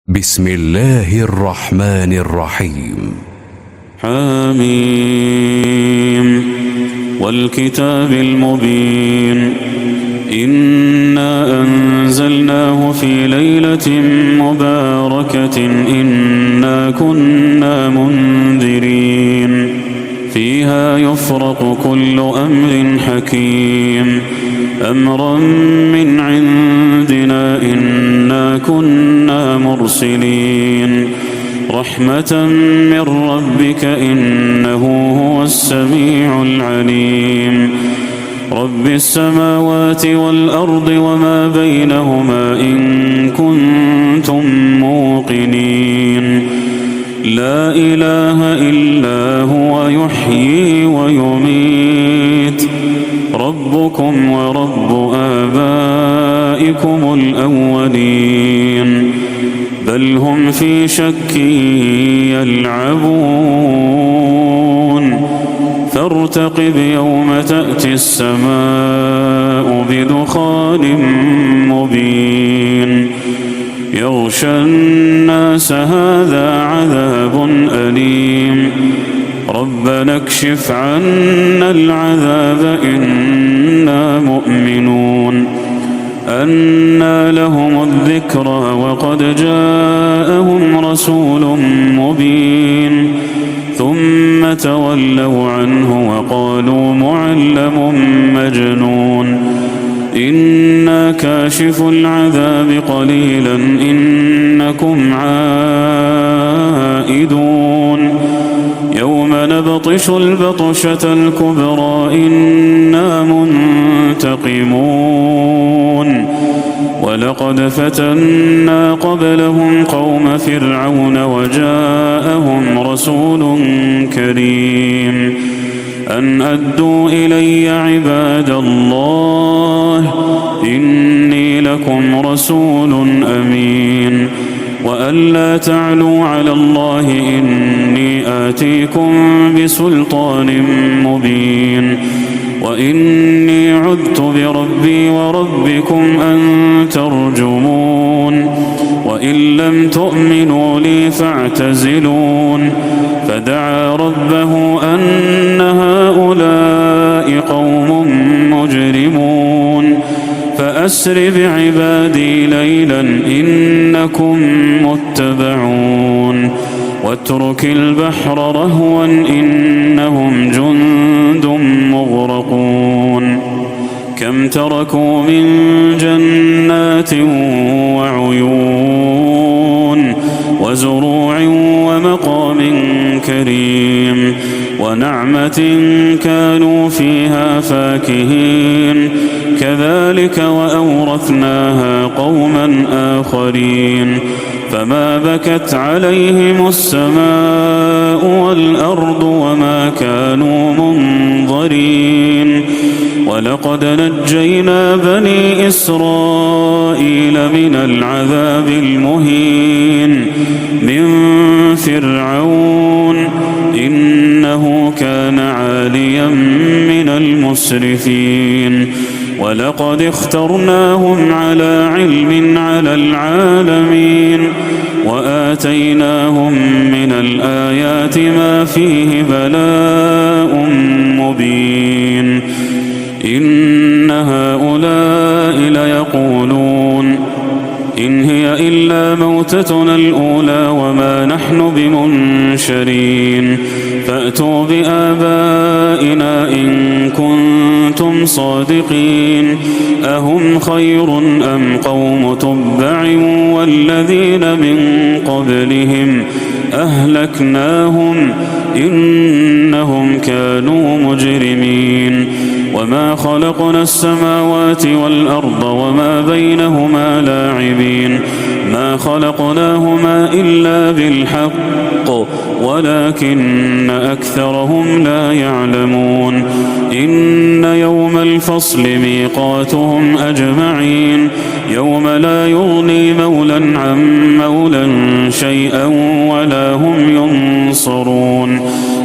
بسم الله الرحمن الرحيم. حميم والكتاب المبين إنا أنزلناه في ليلة مباركة إنا كنا منذرين فيها يفرق كل أمر حكيم أمرا من عندنا إنا كنا مرسلين رحمة من ربك إنه هو السميع العليم رب السماوات والأرض وما بينهما إن كنتم موقنين لا إله إلا هو يحيي ويميت ربكم ورب آبائكم الأولين بل هم في شك يلعبون فارتقب يوم تأتي السماء بدخان مبين يغشى الناس هذا عذاب أليم ربنا اكشف عنا العذاب إنا مؤمنون أنى لهم الذكرى وقد جاءهم رسول مبين ثم تولوا عنه وقالوا معلم مجنون إنا كاشف العذاب قليلا إنكم عائدون يوم نبطش البطشة الكبرى إنا منتقمون ولقد فتنا قبلهم قوم فرعون وجاءهم رسول كريم أن أدوا إلي عباد الله إني لكم رسول أمين وأن لا تعلوا على الله إني آتيكم بسلطان مبين وإني عذت بربي وربكم أن ترجمون وإن لم تؤمنوا لي فاعتزلون فدعا ربه أن هؤلاء قوم مجرمون فأسر بعبادي ليلا إنكم متبعون واترك البحر رهوا إنهم جند مغرقون كم تركوا من جنات وعيون وزروع ومقام كريم ونعمة كانوا فيها فاكهين كذلك وأورثناها قوما آخرين فما بكت عليهم السماء والأرض وما كانوا منظرين ولقد نجينا بني إسرائيل من العذاب المهين من فرعون إنه كان عاليا من المسرفين ولقد اخترناهم على علم على العالمين وآتيناهم من الآيات ما فيه بلاء مبين إن هؤلاء ليقولون إن هي إلا موتتنا الأولى وما نحن بمنشرين فأتوا بآبائنا إن كنتم صادقين أهم خير أم قوم تبع والذين من قبلهم أهلكناهم إنهم كانوا مجرمين وما خلقنا السماوات والأرض وما بينهما لاعبين ما خلقناهما إلا بالحق ولكن أكثرهم لا يعلمون إن يوم الفصل ميقاتهم أجمعين يوم لا يغني مولى عن مولى شيئا ولا هم ينصرون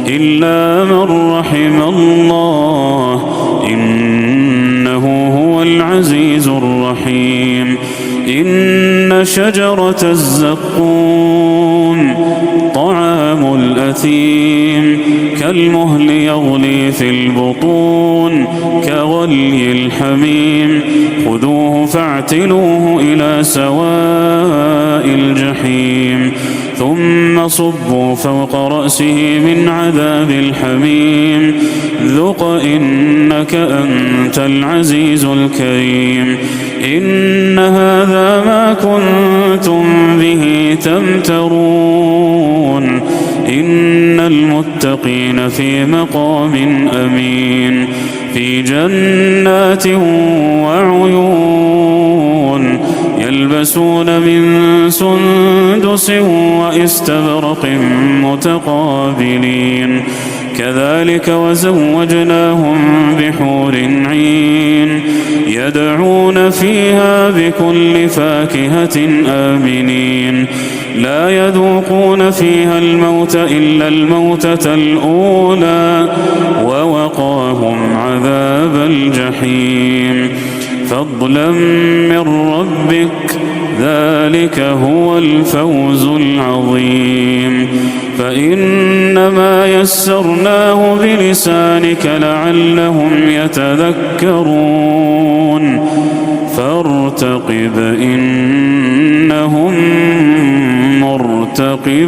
إلا من رحم الله إنه هو العزيز الرحيم إن فيها شجرة الزقوم طعام الأثيم كالمهل يغلي في البطون كغلي الحميم خذوه فاعتلوه إلى سواء الجحيم ثم صبوا فوق رأسه من عذاب الحميم ذق إنك أنت العزيز الكريم إن هذا ما كنتم به تمترون إن المتقين في مقام أمين في جنات وعيون يلبسون من سندس وإستبرق متقابلين كذلك وزوجناهم بحور عين يدعون فيها بكل فاكهة آمنين لا يذوقون فيها الموت إلا الموتة الأولى ووقاهم عذاب الجحيم فضلا من ربك ذلك هو الفوز العظيم فإنما يسرناه بلسانك لعلهم يتذكرون فارتقب إنهم مرتقبون